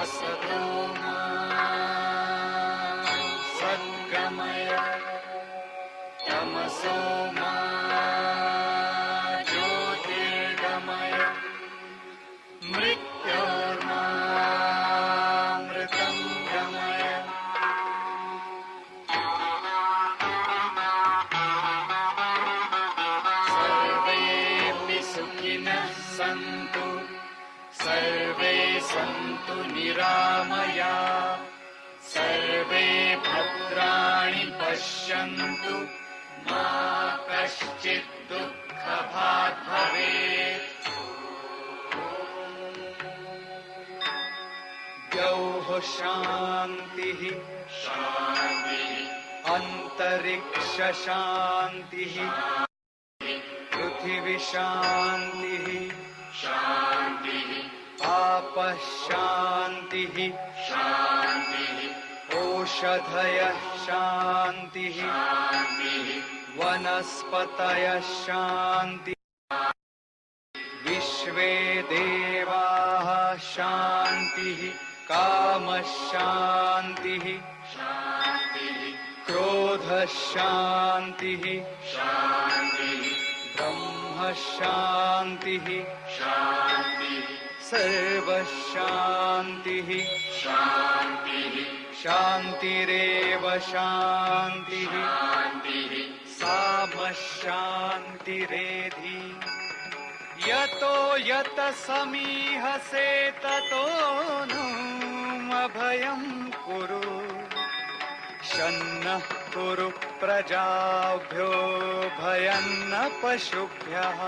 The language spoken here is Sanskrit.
असतो मा सद्गमय तमसो मा ज्योतिर्गमय मृत्योर्मामृतं गमय। सर्वेऽपि सुखिनः सन्तु सर्वे सन्तु निरामयाः सर्वे भद्राणि पश्यन्तु मा कश्चित् दुःखभाग् भवेत्। द्यौः शान्तिः अन्तरिक्ष शान्तिः पृथिवी शान्तिः आपः शान्तिः ओषधयः शान्तिः वनस्पतयः शान्तिः विश्वे देवाः शान्तिः कामः शान्तिः क्रोधः शान्तिः ब्रह्म शान्तिः सर्वः शान्तिः शान्तिरेव शान्तिः साम शान्तिरेधि। यतो यत समीहसे ततो नो अभयं कुरु शन्नः कुरु प्रजाभ्यो भयं न पशुभ्यः।